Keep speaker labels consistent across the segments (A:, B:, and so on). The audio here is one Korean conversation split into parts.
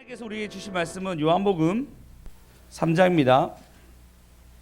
A: 하나님께서 우리에게 주신 말씀은 요한복음 3장입니다.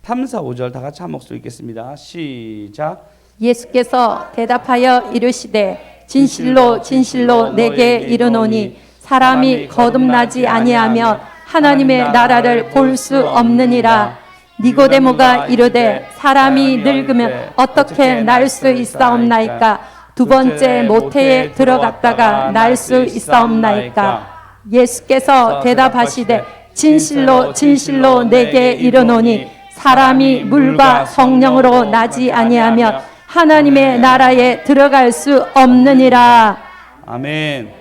A: 3, 4, 5절 다 같이 한 목소리 읽겠습니다. 시작.
B: 예수께서 대답하여 이르시되 진실로 진실로 내게 이르노니 사람이 거듭나지 아니하면 하나님의 나라를 볼 수 없느니라. 니고데모가 이르되 사람이 늙으면 어떻게 날 수 있사옵나이까? 두 번째 모태에 들어갔다가 날 수 있사옵나이까? 예수께서 대답하시되 진실로 진실로 내게 이르노니 사람이 물과 성령으로 나지 아니하면 하나님의 나라에 들어갈 수 없느니라.
A: 아멘.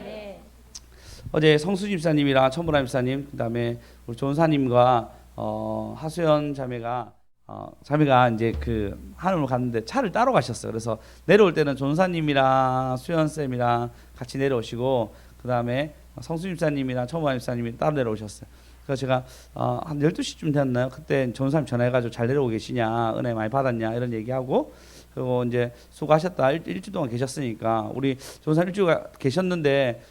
A: 어제 성수 집사님이랑 천보라 집사님, 그다음에 우리 조은사님과 하수연 자매가 이제 그 하늘로 갔는데 차를 따로 가셨어요. 그래서 내려올 때는 조은사님이랑 수연 쌤이랑 같이 내려오시고, 그다음에 성수 집사님이랑 천보라 집사님이 따로 내려오셨어요. 그래서 제가 한 12시쯤 됐나요? 그때 조은사님 전화해가지고 잘 내려오고 계시냐, 은혜 많이 받았냐 이런 얘기하고, 그리고 이제 수고하셨다, 일주일 동안 계셨으니까 우리 조은사님 일주일 계셨는데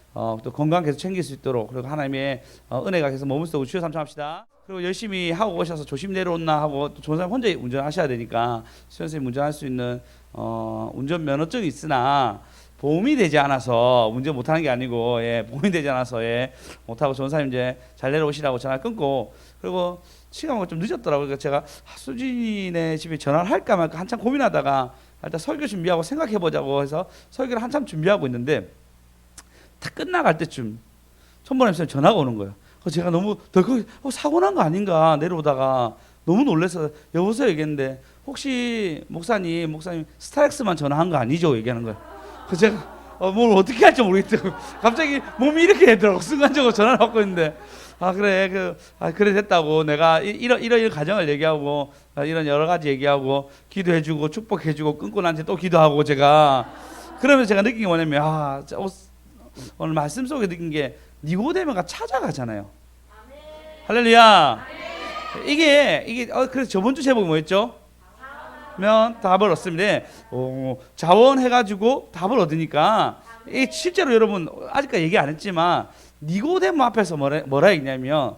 A: 또 건강 계속 챙길 수 있도록, 그리고 하나님의 은혜가 계속 머물러고 주여 삼창합시다. 그리고 열심히 하고 오셔서 조심 내려온나 하고, 또 조은사님 혼자 운전하셔야 되니까 수연 선생님 운전할 수 있는 운전 면허증이 있으나 보험이 되지 않아서 운전 못하는 게 아니고, 보험이 되지 않아서 못하고 조은사님 이제 잘 내려오시라고 전화 끊고, 그리고 시간이 좀 늦었더라고요. 그러니까 제가 수진이네 집에 전화를 할까 말까 한참 고민하다가 일단 설교 준비하고 생각해보자고 해서 설교를 한참 준비하고 있는데, 다 끝나갈 때쯤 천번에 전화가 오는 거예요. 그래서 제가 너무 덜컥 사고 난 거 아닌가 내려오다가 너무 놀라서 여보세요 얘기했는데, 혹시 목사님 스타렉스만 전화한 거 아니죠? 얘기하는 거예요. 그래서 제가 뭘 어떻게 할지 모르겠더라고요. 갑자기 몸이 이렇게 되더라고. 순간적으로 전화를 받고 있는데, 그래 그래 됐다고, 내가 이런 가정을 얘기하고 이런 여러 가지 얘기하고 기도해주고 축복해주고 끊고 난 뒤에 또 기도하고, 제가 그러면서 제가 느낀 게 뭐냐면, 오늘 말씀 속에 느낀 게 니고데모가 찾아가잖아요. 할렐루야. 이게 그래서 저번 주 제목이 뭐였죠? 답을 얻습니다. 자원해가지고 답을 얻으니까, 이 실제로 여러분 아직까지 얘기 안 했지만 니고데모 앞에서 뭐라 했냐면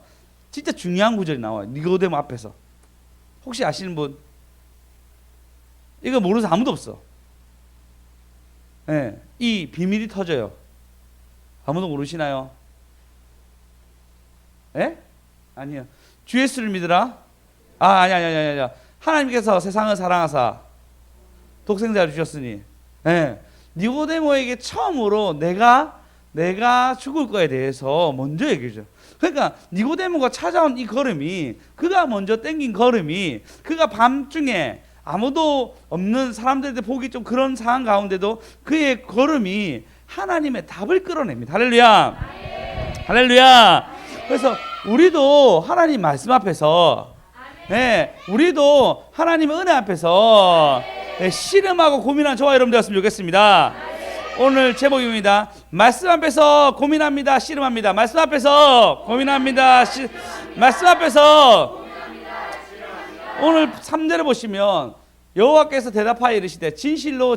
A: 진짜 중요한 구절이 나와요. 니고데모 앞에서. 혹시 아시는 분? 이거 모르는 사람 아무도 없어. 이 비밀이 터져요. 아무도 모르시나요? 아니요. 주 예수를 믿으라? 아니야. 하나님께서 세상을 사랑하사 독생자를 주셨으니. 니고데모에게 처음으로 내가 죽을 거에 대해서 먼저 얘기해줘. 그러니까 니고데모가 찾아온 이 걸음이, 그가 먼저 땡긴 걸음이, 그가 밤중에 아무도 없는 사람들한테 보기 좀 그런 상황 가운데도 그의 걸음이 하나님의 답을 끌어냅니다. 할렐루야. 할렐루야. 그래서 우리도 하나님 말씀 앞에서, 우리도 하나님의 은혜 앞에서 씨름하고 고민한 저와 여러분 되었으면 좋겠습니다. 오늘 제목입니다. 말씀 앞에서 고민합니다, 씨름합니다. 말씀 앞에서 고민합니다, 말씀 앞에서. 오늘 3절을 보시면 여호와께서 대답하여 이르시되 진실로의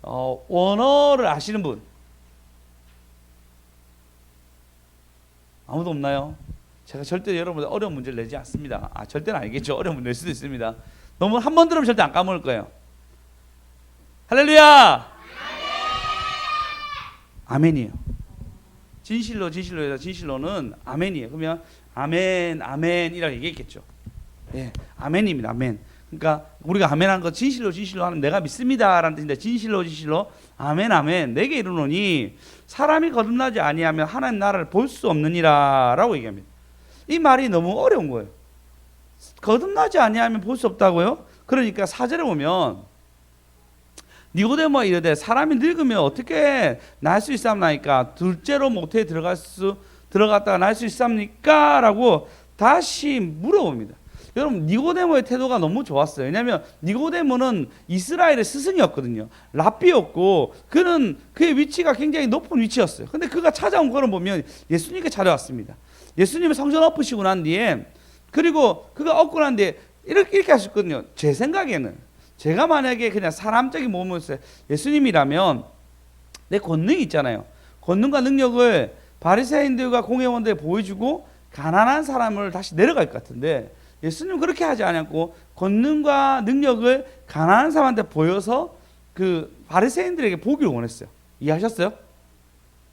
A: 원어를 아시는 분 아무도 없나요? 제가 절대 여러분들 어려운 문제를 내지 않습니다. 절대는 아니겠죠. 어려운 문제 낼 수도 있습니다. 너무 한 번 들으면 절대 안 까먹을 거예요. 할렐루야. 아멘이에요. 진실로는 아멘이에요. 그러면 아멘이라고 얘기했겠죠. 아멘입니다. 아멘. 그러니까 우리가 아멘하는 거, 진실로 하는 내가 믿습니다라는 뜻인데, 진실로 아멘 내게 이르노니 사람이 거듭나지 아니하면 하나님 나라를 볼 수 없느니라라고 얘기합니다. 이 말이 너무 어려운 거예요. 거듭나지 아니하면 볼 수 없다고요? 그러니까 4절에 보면 니고데모가 이르되 사람이 늙으면 어떻게 날 수 있사옵나이까? 둘째로 모태에 들어갔다가 날 수 있사옵니까? 라고 다시 물어봅니다. 여러분, 니고데모의 태도가 너무 좋았어요. 왜냐하면 니고데모는 이스라엘의 스승이었거든요. 랍비였고, 그의 위치가 굉장히 높은 위치였어요. 근데 그가 찾아온 거를 보면 예수님께 찾아왔습니다. 예수님이 성전 엎으시고 난 뒤에, 그리고 그가 엎고 난 뒤에 이렇게 하셨거든요. 제 생각에는, 제가 만약에 그냥 사람적인 몸으로 예수님이라면 내 권능이 있잖아요. 권능과 능력을 바리새인들과 공회원들 보여주고 가난한 사람을 다시 내려갈 것 같은데 예수님은 그렇게 하지 않았고 권능과 능력을 가난한 사람한테 보여서 그 바리새인들에게 보기를 원했어요. 이해하셨어요?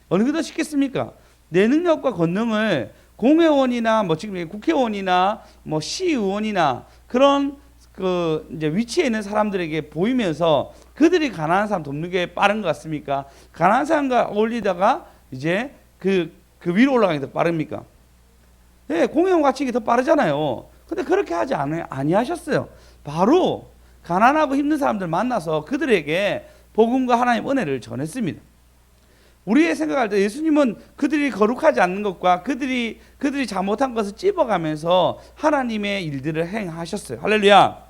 A: 어느 게 더 쉽겠습니까? 내 능력과 권능을 공회원이나 뭐 지금 국회의원이나 뭐 시의원이나 그런 그 이제 위치에 있는 사람들에게 보이면서 그들이 가난한 사람 돕는 게 빠른 것 같습니까? 가난한 사람과 어울리다가 이제 그 위로 올라가는 게 더 빠릅니까? 네, 공회원 같이 이게 더 빠르잖아요. 근데 그렇게 하지 아니하셨어요. 바로 가난하고 힘든 사람들 만나서 그들에게 복음과 하나님 은혜를 전했습니다. 우리의 생각할 때 예수님은 그들이 거룩하지 않는 것과 그들이 잘못한 것을 찝어가면서 하나님의 일들을 행하셨어요. 할렐루야.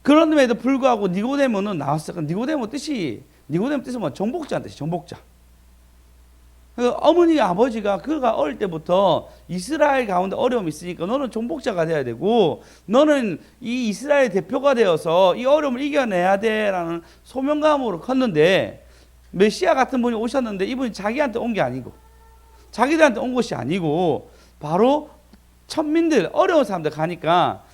A: 그런데도 불구하고 니고데모는 나왔어요. 니고데모 뜻이 뭐 정복자인 뜻이 정복자. 어머니 아버지가 그가 어릴 때부터 이스라엘 가운데 어려움이 있으니까 너는 정복자가 돼야 되고 너는 이 이스라엘 대표가 되어서 이 어려움을 이겨내야 돼라는 소명감으로 컸는데 메시아 같은 분이 오셨는데 이분이 자기한테 온 게 아니고 자기들한테 온 것이 아니고 바로 천민들 어려운 사람들 가니까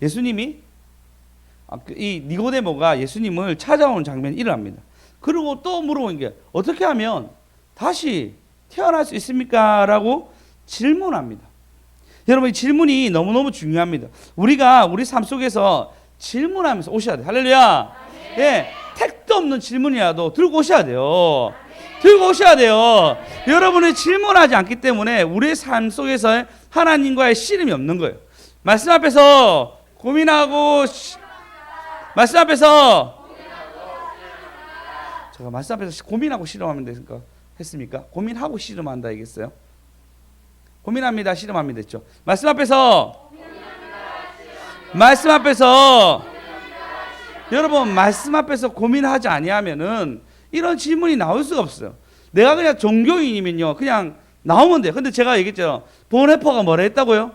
A: 예수님이 이 니고데모가 예수님을 찾아오는 장면이 일어납니다. 그리고 또 물어보는 게 어떻게 하면 다시 태어날 수 있습니까? 라고 질문합니다. 여러분 이 질문이 너무너무 중요합니다. 우리가 우리 삶 속에서 질문하면서 오셔야 돼요. 할렐루야. 예, 택도 없는 질문이라도 들고 오셔야 돼요. 들고 오셔야 돼요. 여러분이 질문하지 않기 때문에 우리의 삶 속에서 하나님과의 씨름이 없는 거예요. 말씀 앞에서 고민하고 말씀 앞에서 제가 말씀 앞에서 고민하고 씨름하면 되니까 했습니까? 고민하고 씨름한다 얘기했어요. 고민합니다, 씨름합니다 했죠. 말씀 앞에서 여러분 말씀 앞에서 고민하지 아니하면은 이런 질문이 나올 수가 없어요. 내가 그냥 종교인이면요 그냥 나오면 돼요. 근데 제가 얘기했죠. 보네퍼가 뭐라 했다고요?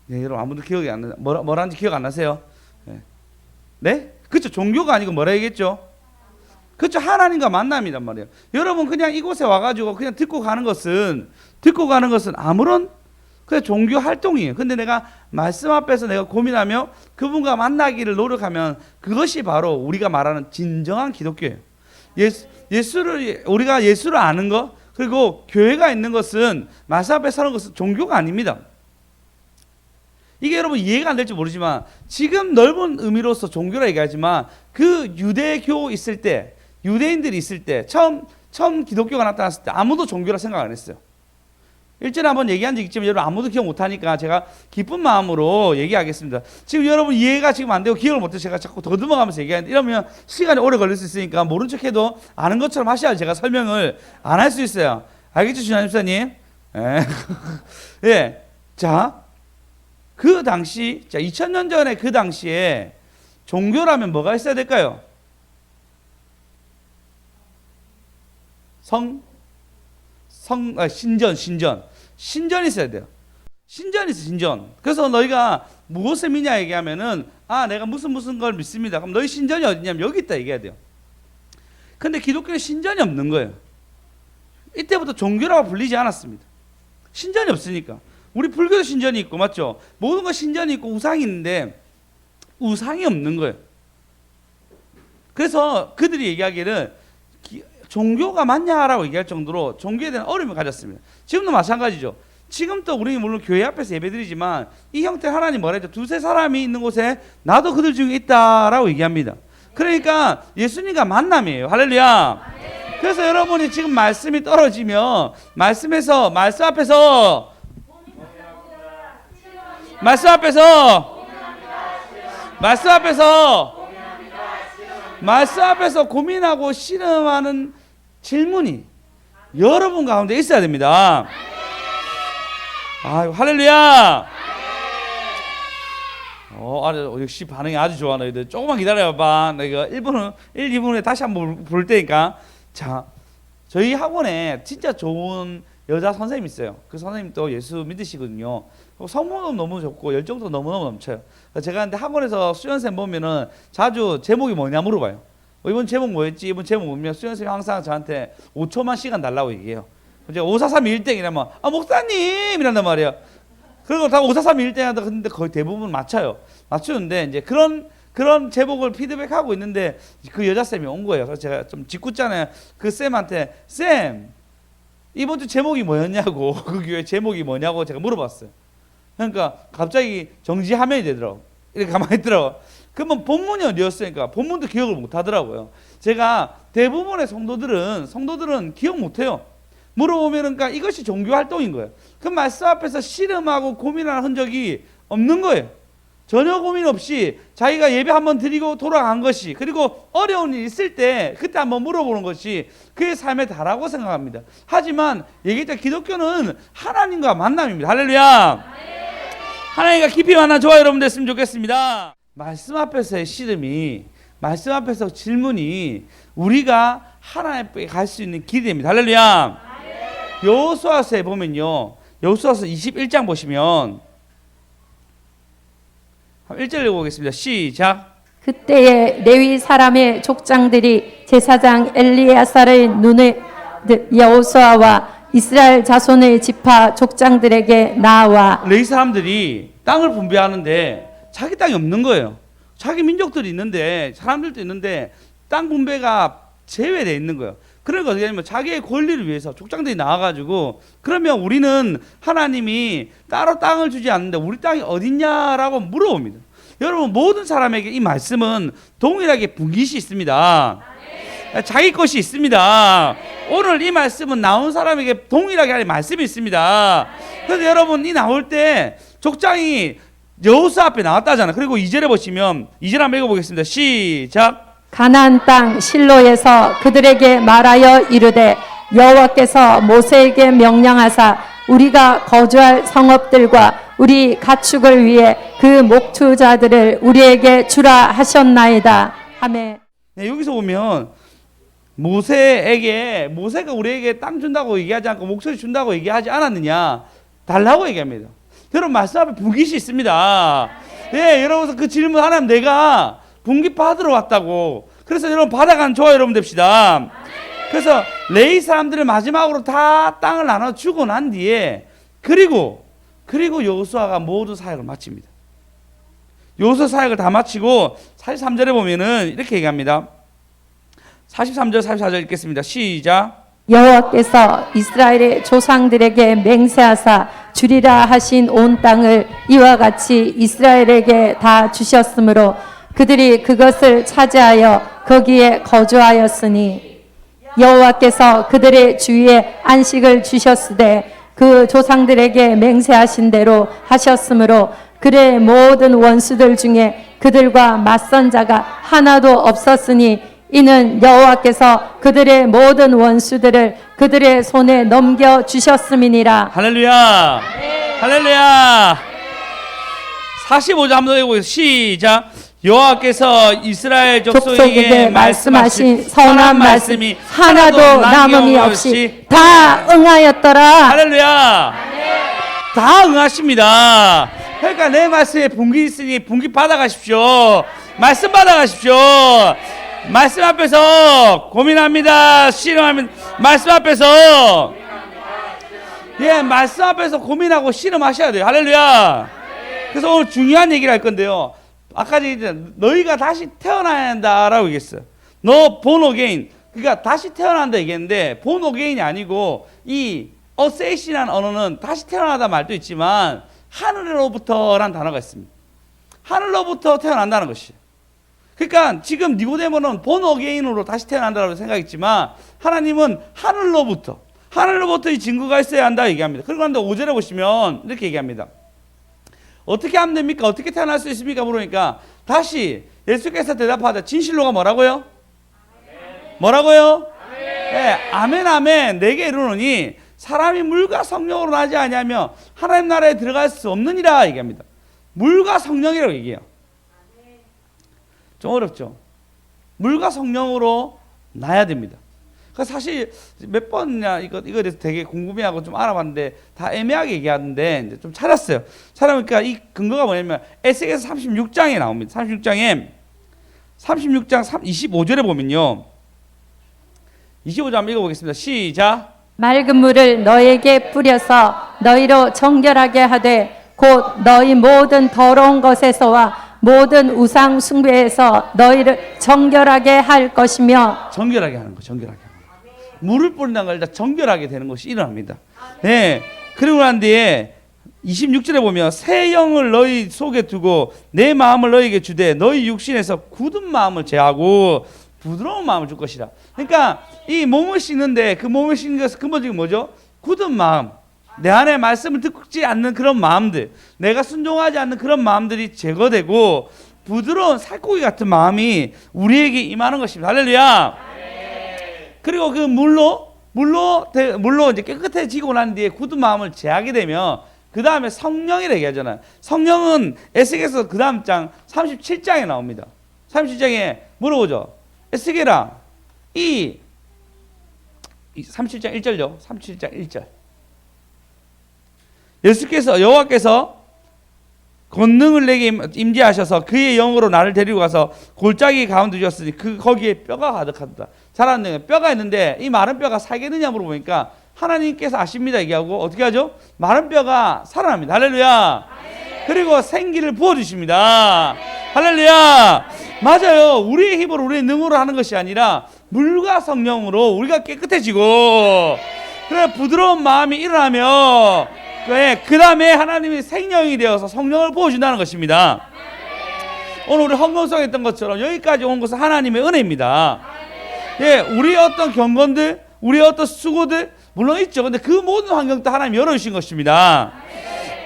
A: 네, 여러분 아무도 기억이 안 나. 뭐라는지 기억 안 나세요? 네? 그렇죠. 종교가 아니고 뭐라 얘기했죠? 그렇죠. 하나님과 만남이란 말이에요. 여러분 그냥 이곳에 와가지고 그냥 듣고 가는 것은 아무런 그냥 종교 활동이에요. 근데 내가 말씀 앞에서 내가 고민하며 그분과 만나기를 노력하면 그것이 바로 우리가 말하는 진정한 기독교예요. 우리가 예수를 아는 것 그리고 교회가 있는 것은 말씀 앞에 서는 것은 종교가 아닙니다. 이게 여러분 이해가 안 될지 모르지만 지금 넓은 의미로서 종교라 얘기하지만 그 유대교 있을 때 유대인들이 있을 때 처음 기독교가 나타났을 때 아무도 종교라 생각 안 했어요. 일전에 한번 얘기한 적 있지만 여러분 아무도 기억 못하니까 제가 기쁜 마음으로 얘기하겠습니다. 지금 여러분 이해가 지금 안 되고 기억을 못해서 제가 자꾸 더듬어가면서 얘기하는데 이러면 시간이 오래 걸릴 수 있으니까 모른 척해도 아는 것처럼 하셔야 제가 설명을 안 할 수 있어요. 알겠죠, 주님 집사님? 예. 자, 그 당시, 2000년 전에 그 당시에 종교라면 뭐가 있어야 될까요? 신전이 있어야 돼요. 신전이 있어, 신전. 그래서 너희가 무엇을 믿냐 얘기하면은, 내가 무슨 걸 믿습니다. 그럼 너희 신전이 어디냐면 여기 있다 얘기해야 돼요. 근데 기독교는 신전이 없는 거예요. 이때부터 종교라고 불리지 않았습니다. 신전이 없으니까. 우리 불교도 신전이 있고 맞죠? 모든 거 신전이 있고 우상이 있는데 우상이 없는 거예요. 그래서 그들이 얘기하기를 종교가 맞냐라고 얘기할 정도로 종교에 대한 어려움을 가졌습니다. 지금도 마찬가지죠. 지금도 우리 물론 교회 앞에서 예배드리지만 이 형태 하나님 뭐라 했죠? 두세 사람이 있는 곳에 나도 그들 중에 있다라고 얘기합니다. 그러니까 예수님과 만남이에요. 할렐루야. 그래서 여러분이 지금 말씀이 떨어지면 말씀 앞에서 고민하고 씨름하는 질문이 여러분 가운데 있어야 됩니다. 아유, 할렐루야. 역시 반응이 아주 좋아. 너희들 조금만 기다려봐. 내가 1, 2분 후에 다시 한번 부를 테니까. 자, 저희 학원에 진짜 좋은 여자 선생님이 있어요. 그 선생님도 예수 믿으시거든요. 성품도 너무 좋고 열정도 너무너무 넘쳐요. 제가 근데 학원에서 수연쌤 보면은 자주 제목이 뭐냐 물어봐요. 이번 제목 뭐였지? 이번 제목 뭐면 수연쌤이 항상 저한테 5초만 시간 달라고 얘기해요. 제가 5432 1등이라면 목사님 이란단 말이에요. 그리고 다 5432 1등 하다 근데 거의 대부분 맞춰요. 맞추는데 이제 그런 제목을 피드백하고 있는데 그 여자쌤이 온 거예요. 그래서 제가 좀 짓궂잖아요. 그 쌤한테 쌤 이번 주 제목이 뭐였냐고 그 교회 제목이 뭐냐고 제가 물어봤어요. 그러니까 갑자기 정지화면이 되더라고. 이렇게 가만히 있더라고. 그러면 본문이 어디였으니까 본문도 기억을 못 하더라고요. 제가 대부분의 성도들은 기억 못 해요. 물어보면 그러니까 이것이 종교 활동인 거예요. 그 말씀 앞에서 씨름하고 고민하는 흔적이 없는 거예요. 전혀 고민 없이 자기가 예배 한번 드리고 돌아간 것이, 그리고 어려운 일 있을 때 그때 한번 물어보는 것이 그의 삶의 다라고 생각합니다. 하지만 얘기할 때 기독교는 하나님과 만남입니다. 할렐루야. 하나님과 깊이 만나 저와 여러분 됐으면 좋겠습니다. 말씀 앞에서의 씨름이, 말씀 앞에서 질문이 우리가 하나님께 갈 수 있는 길입니다. 할렐루야. 여호수아서에 보면요, 여호수아서 21장 보시면 1절 읽어보겠습니다. 시작.
B: 그때에 레위 사람의 족장들이 제사장 엘리야사의 눈에 여호수아와 이스라엘 자손의 지파 족장들에게 나와
A: 레위 사람들이 땅을 분배하는데 자기 땅이 없는 거예요. 자기 민족들이 있는데, 사람들도 있는데 땅 분배가 제외되어 있는 거예요. 그러니까 어떻게 하냐면 자기의 권리를 위해서 족장들이 나와가지고, 그러면 우리는 하나님이 따로 땅을 주지 않는데 우리 땅이 어딨냐라고 물어봅니다. 여러분, 모든 사람에게 이 말씀은 동일하게 분깃이 있습니다. 자기 것이 있습니다. 오늘 이 말씀은 나온 사람에게 동일하게 할 말씀이 있습니다. 그래서 여러분, 이 나올 때 족장이 여호수아 앞에 나왔다잖아요. 그리고 2절에 보시면 2절 한번 읽어보겠습니다. 시작.
B: 가나안 땅 실로에서 그들에게 말하여 이르되 여호와께서 모세에게 명령하사 우리가 거주할 성읍들과 우리 가축을 위해 그 목투자들을 우리에게 주라 하셨나이다. 아멘.
A: 네, 여기서 보면 모세가 우리에게 땅 준다고 얘기하지 않고 목소리 준다고 얘기하지 않았느냐, 달라고 얘기합니다. 여러분, 말씀 앞에 분깃이 있습니다. 예, 여러분, 그 질문 하나님, 내가 분깃 받으러 왔다고. 그래서 여러분, 받아가는 저와 여러분 됩시다. 그래서 레위 사람들을 마지막으로 다 땅을 나눠 주고 난 뒤에 그리고 여호수아가 모든 사역을 마칩니다. 여호수아 사역을 다 마치고 43절에 보면은 이렇게 얘기합니다. 43절 44절 읽겠습니다. 시작.
B: 여호와께서 이스라엘의 조상들에게 맹세하사 주리라 하신 온 땅을 이와 같이 이스라엘에게 다 주셨으므로 그들이 그것을 차지하여 거기에 거주하였으니 여호와께서 그들의 주위에 안식을 주셨으되 그 조상들에게 맹세하신 대로 하셨으므로 그의 모든 원수들 중에 그들과 맞선 자가 하나도 없었으니 이는 여호와께서 그들의 모든 원수들을 그들의 손에 넘겨 주셨음이니라.
A: 할렐루야. 할렐루야. 45절 한번 더 읽어보겠습니다. 시작. 여호와께서 이스라엘 족속에게 말씀하신 선한 말씀이 하나도 남음이 없이
B: 다 응하였더라.
A: 할렐루야. 다 응하십니다. 그러니까 내 말씀에 분깃 있으니 분깃 받아가십시오. 말씀 받아가십시오. 말씀 앞에서 고민합니다. 씨름합니다. 말씀 앞에서, 예, 말씀 앞에서 고민하고 씨름하셔야 돼요. 할렐루야. 그래서 오늘 중요한 얘기를 할 건데요. 아까 이제 너희가 다시 태어나야 한다라고 얘기했어요. 너 born again. 그러니까 다시 태어난다 얘기했는데 born again이 아니고 이 어세이시라는 언어는 다시 태어나다 말도 있지만 하늘로부터라는 단어가 있습니다. 하늘로부터 태어난다는 것이에요. 그러니까 지금 니고데모는 born again으로 다시 태어난다고 생각했지만 하나님은 하늘로부터 이 증거가 있어야 한다 얘기합니다. 그런데 5절에 보시면 이렇게 얘기합니다. 어떻게 하면 됩니까? 어떻게 태어날 수 있습니까? 물으니까 다시 예수께서 대답하다 진실로가 뭐라고요? 뭐라고요? 네, 아멘 아멘 내게 이르노니 사람이 물과 성령으로 나지 아니하며 하나님 나라에 들어갈 수 없느니라 얘기합니다. 물과 성령이라고 얘기해요. 좀 어렵죠? 물과 성령으로 나야 됩니다. 그 사실 몇 번이나 이거에 대해서 되게 궁금해하고 좀 알아봤는데 다 애매하게 얘기하는데 이제 좀 찾았어요. 찾아보니까 이 근거가 뭐냐면 에스겔서 36장에 나옵니다. 36장 25절에 보면요. 25절 한번 읽어보겠습니다. 시작.
B: 맑은 물을 너에게 뿌려서 너희로 정결하게 하되 곧 너희 모든 더러운 것에서와 모든 우상 숭배에서 너희를 정결하게 할 것이며
A: 정결하게 하는 거, 정결하게 하는 거. 물을 뿌린다는 걸 일단 정결하게 되는 것이 일어납니다. 네. 그리고 난 뒤에 26절에 보면 새 영을 너희 속에 두고 내 마음을 너희에게 주되 너희 육신에서 굳은 마음을 제하고 부드러운 마음을 줄 것이라. 그러니까 이 몸을 씻는데 그 몸을 씻는 것은 근본적인 뭐죠? 굳은 마음. 내 안에 말씀을 듣지 않는 그런 마음들, 내가 순종하지 않는 그런 마음들이 제거되고 부드러운 살코기 같은 마음이 우리에게 임하는 것입니다. 할렐루야. 그리고 그 물로 이제 깨끗해지고 난 뒤에 굳은 마음을 제하게 되면 그 다음에 성령이라 얘기하잖아요. 성령은 에스겔서 그 다음 장 37장에 나옵니다. 37장에 물어보죠. 에스겔아, 이 37장 1절요. 37장 1절. 여호와께서 권능을 내게 임재하셔서 그의 영으로 나를 데리고 가서 골짜기 가운데 주셨으니 거기에 뼈가 가득하다. 잘하는 뼈가 있는데 이 마른 뼈가 살겠느냐 물어보니까 하나님께서 아십니다 얘기하고 어떻게 하죠? 마른 뼈가 살아납니다. 할렐루야. 그리고 생기를 부어주십니다. 할렐루야. 맞아요. 우리의 힘으로 우리의 능으로 하는 것이 아니라 물과 성령으로 우리가 깨끗해지고 그래 부드러운 마음이 일어나며 그 다음에 하나님이 생명이 되어서 성령을 부어준다는 것입니다. 오늘 우리 헌금성 했던 것처럼 여기까지 온 것은 하나님의 은혜입니다. 예, 우리의 어떤 경건들, 우리의 어떤 수고들 물론 있죠. 근데 그 모든 환경도 하나님이 열어주신 것입니다.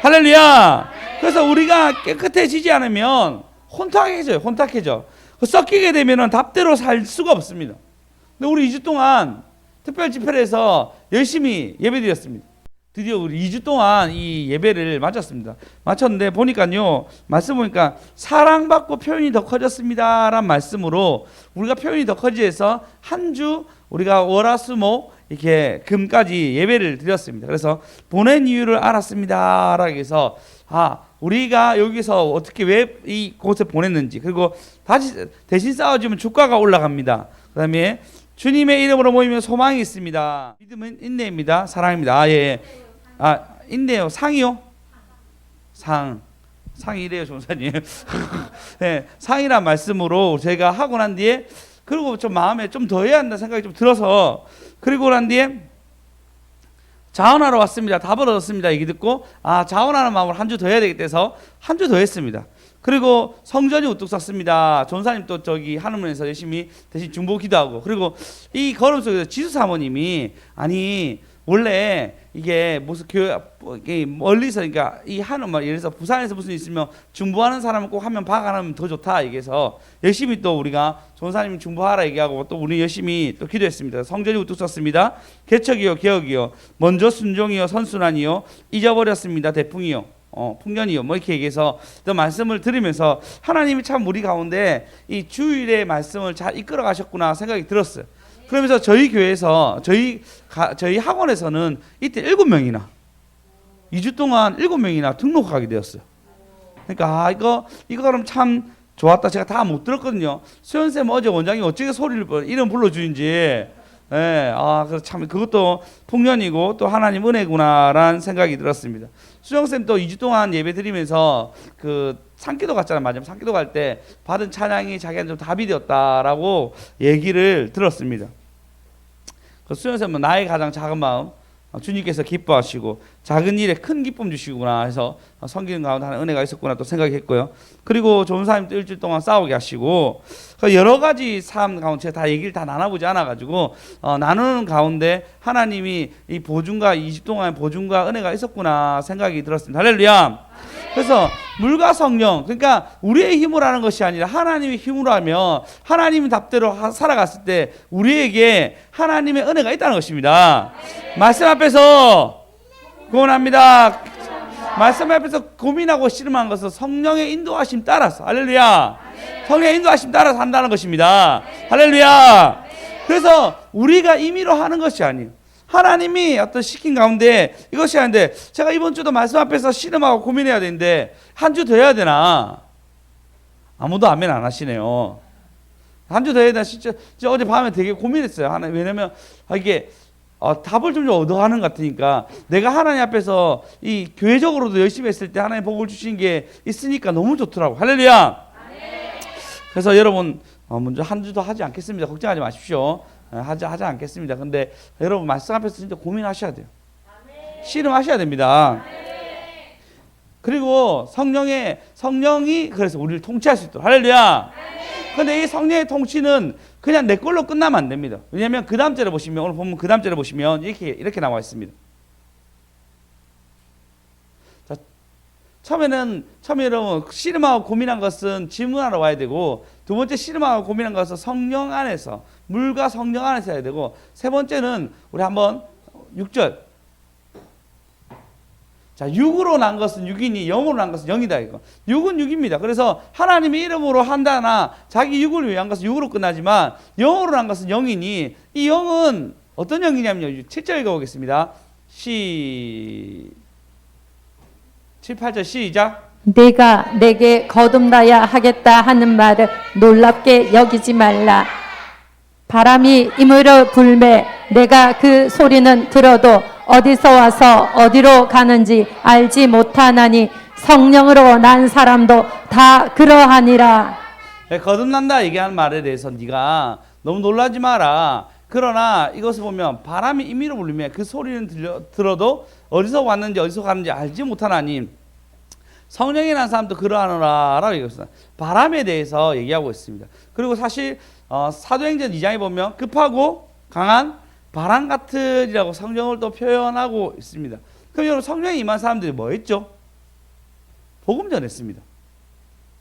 A: 할렐루야. 그래서 우리가 깨끗해지지 않으면 혼탁해져. 섞이게 되면 답대로 살 수가 없습니다. 근데 우리 2주 동안 특별 집회를 해서 열심히 예배드렸습니다. 드디어 우리 2주 동안 이 예배를 마쳤는데 보니까요, 말씀 보니까 사랑받고 표현이 더 커졌습니다 라는 말씀으로 우리가 표현이 더 커지해서 한 주 우리가 월화수목 이렇게 금까지 예배를 드렸습니다. 그래서 보낸 이유를 알았습니다 라고 해서 우리가 여기서 어떻게 왜 이곳에 보냈는지, 그리고 다시 대신 쌓아주면 주가가 올라갑니다. 그 다음에 주님의 이름으로 모이면 소망이 있습니다. 믿음은 인내입니다. 사랑입니다. 예. 인내요. 상이요? 상이 이래요, 전사님. 네, 상이란 말씀으로 제가 하고 난 뒤에, 그리고 좀 마음에 좀 더 해야 한다는 생각이 좀 들어서, 그리고 난 뒤에 자원하러 왔습니다. 다 벌어졌습니다. 얘기 듣고 자원하는 마음으로 한 주 더 해야 되겠다 해서 한 주 더 했습니다. 그리고 성전이 우뚝 섰습니다. 전사님 또 저기 하늘문에서 열심히 대신 중보 기도하고, 그리고 이 걸음 속에서 지수 사모님이 원래 이게 무슨 교회 멀리서, 그러니까 이 하는 말, 예를 들어서 부산에서 무슨 있으면 중보하는 사람은 꼭 하면 박아하면 더 좋다 얘기해서 열심히 또 우리가 전사님 중보하라 얘기하고 또 우리 열심히 또 기도했습니다. 성전이 우뚝 섰습니다. 개척이요 개혁이요 먼저 순종이요 선순환이요 잊어버렸습니다 대풍이요 풍년이요 뭐 이렇게 얘기해서 또 말씀을 들으면서 하나님이 참 우리 가운데 이 주일의 말씀을 잘 이끌어 가셨구나 생각이 들었어요. 그러면서 저희 교회에서 저희 학원에서는 이때 7명이나 2주 동안 7명이나 등록하게 되었어요. 그러니까 이거 그럼 참 좋았다. 제가 다 못 들었거든요. 수연쌤 어제 원장이 어떻게 이름 불러주는지. 예, 그래서 참 그것도 풍년이고 또 하나님 은혜구나라는 생각이 들었습니다. 수정쌤 또 2주 동안 예배 드리면서 그 산기도 갔잖아요. 맞아요. 산기도 갈 때 받은 찬양이 자기한테 좀 답이 되었다라고 얘기를 들었습니다. 그 수정쌤은 나의 가장 작은 마음 주님께서 기뻐하시고 작은 일에 큰 기쁨 주시구나 해서 섬기는 가운데 하는 은혜가 있었구나 또 생각했고요. 그리고 전사님도 일주일 동안 싸우게 하시고 여러 가지 삶 가운데 제가 다 얘기를 다 나눠보지 않아가지고 나누는 가운데 하나님이 이 보증과 2주 동안의 보증과 은혜가 있었구나 생각이 들었습니다. 할렐루야. 그래서 물과 성령, 그러니까 우리의 힘으로 하는 것이 아니라 하나님의 힘으로 하며 하나님 답대로 살아갔을 때 우리에게 하나님의 은혜가 있다는 것입니다. 말씀 앞에서 고민합니다. 말씀 앞에서 고민하고 씨름한 것은 성령의 인도하심 따라서, 할렐루야. 성령의 인도하심 따라서 한다는 것입니다. 할렐루야. 그래서 우리가 임의로 하는 것이 아니에요. 하나님이 어떤 시킨 가운데 이것이 아닌데, 제가 이번 주도 말씀 앞에서 씨름하고 고민해야 되는데 한 주 더 해야 되나? 아무도 아멘 안 하시네요. 한 주 더 해야 되나? 진짜 어제 밤에 되게 고민했어요. 왜냐면 이게 답을 좀 얻어가는 것 같으니까, 내가 하나님 앞에서 이 교회적으로도 열심히 했을 때 하나님 복을 주신 게 있으니까 너무 좋더라고. 할렐루야. 그래서 여러분 먼저 한 주 더 하지 않겠습니다. 걱정하지 마십시오. 하지 않겠습니다. 근데 여러분 말씀 앞에서 진짜 고민하셔야 돼요. 씨름하셔야 됩니다. 그리고 성령이 그래서 우리를 통치할 수 있도록. 할렐루야. 근데 이 성령의 통치는 그냥 내 걸로 끝나면 안 됩니다. 왜냐하면 그 다음 절에 보시면, 오늘 보면 그 다음 절에 보시면 이렇게 나와 있습니다. 자, 처음에 여러분 씨름하고 고민한 것은 질문하러 와야 되고, 두 번째 씨름하고 고민한 것은 성령 안에서, 물과 성령 안에서 해야 되고, 세 번째는 우리 한번 6절. 자, 육으로 난 것은 육이니 영으로 난 것은 영이다 이거. 육은 육입니다. 그래서 하나님의 이름으로 한다나 자기 육을 위한 것은 육으로 끝나지만, 영으로 난 것은 영이니, 이 영은 어떤 영이냐면요. 7절 읽어보겠습니다. 7, 8절 시작.
B: 네가 내게 거듭나야 하겠다 하는 말을 놀랍게 여기지 말라. 바람이 임으로 불매 내가 그 소리는 들어도 어디서 와서 어디로 가는지 알지 못하나니 성령으로 난 사람도 다 그러하니라.
A: 거듭난다 얘기하는 말에 대해서 네가 너무 놀라지 마라. 그러나 이것을 보면 바람이 임의로 불리면 그 소리는 들어도 어디서 왔는지 어디서 가는지 알지 못하나니 성령이 난 사람도 그러하노라 라고 얘기했습니다. 바람에 대해서 얘기하고 있습니다. 그리고 사실 사도행전 2장에 보면 급하고 강한 바람 같으리라고 성령을 또 표현하고 있습니다. 그럼 여러분, 성령이 임한 사람들이 뭐 했죠? 복음 전했습니다.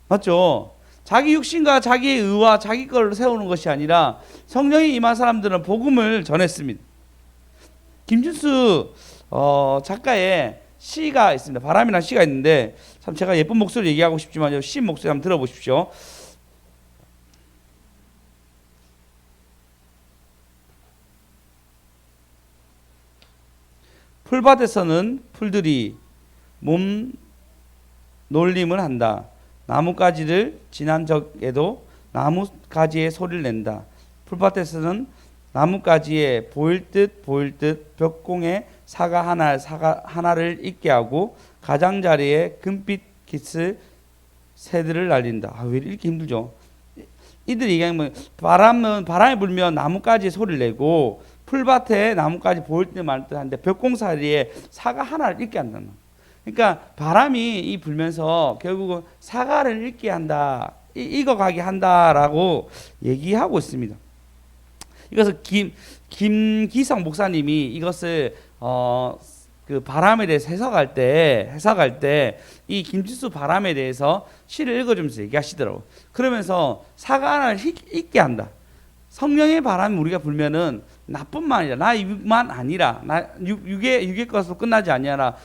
A: 맞죠? 자기 육신과 자기의 의와 자기 걸 세우는 것이 아니라 성령이 임한 사람들은 복음을 전했습니다. 김준수 작가의 시가 있습니다. 바람이라는 시가 있는데, 참 제가 예쁜 목소리 얘기하고 싶지만 시 목소리 한번 들어보십시오. 풀밭에서는 풀들이 몸 놀림을 한다. 나뭇가지를 지난 적에도 나뭇가지의 소리를 낸다. 풀밭에서는 나뭇가지에 보일 듯 벽공에 사과 하나를 있게 하고 가장자리에 금빛 깃을 새들을 날린다. 왜 이렇게 힘들죠? 이들이 얘기하면 바람이 불면 나뭇가지에 소리를 내고, 풀밭에 나뭇가지 보일 듯 말 듯 한데 벽공사리에 사과 하나를 읽게 한다는. 그러니까 바람이 불면서 결국은 사과를 읽게 한다, 익어가게 한다라고 얘기하고 있습니다. 이것을 김기성 목사님이 이것을 그 바람에 대해서 해석할 때 이 김지수 바람에 대해서 시를 읽어주면서 얘기하시더라고. 그러면서 사과 하나를 읽게 한다. 성령의 바람이 우리가 불면은 나뿐만 아니라, 나의 육만 아니라, 육의 것으로 끝나지 아니라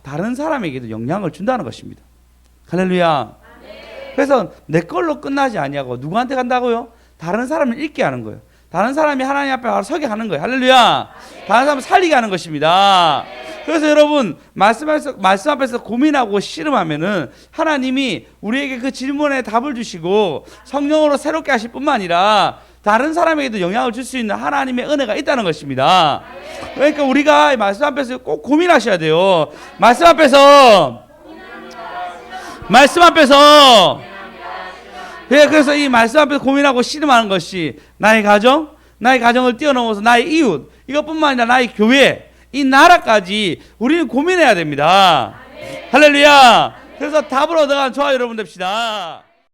A: 다른 사람에게도 영향을 준다는 것입니다. 할렐루야. 그래서 내 걸로 끝나지 아니하고 누구한테 간다고요? 다른 사람을 읽게 하는 거예요. 다른 사람이 하나님 앞에 바로 서게 하는 거예요. 할렐루야. 다른 사람을 살리게 하는 것입니다. 그래서 여러분, 말씀 앞에서 고민하고 씨름하면은 하나님이 우리에게 그 질문에 답을 주시고 성령으로 새롭게 하실 뿐만 아니라 다른 사람에게도 영향을 줄 수 있는 하나님의 은혜가 있다는 것입니다. 그러니까 우리가 말씀 앞에서 꼭 고민하셔야 돼요. 말씀 앞에서 그래서 이 말씀 앞에서 고민하고 씨름하는 것이 나의 가정을 뛰어넘어서 나의 이웃, 이것뿐만 아니라 나의 교회, 이 나라까지 우리는 고민해야 됩니다. 할렐루야. 그래서 답을 얻어간 저와 여러분 됩시다.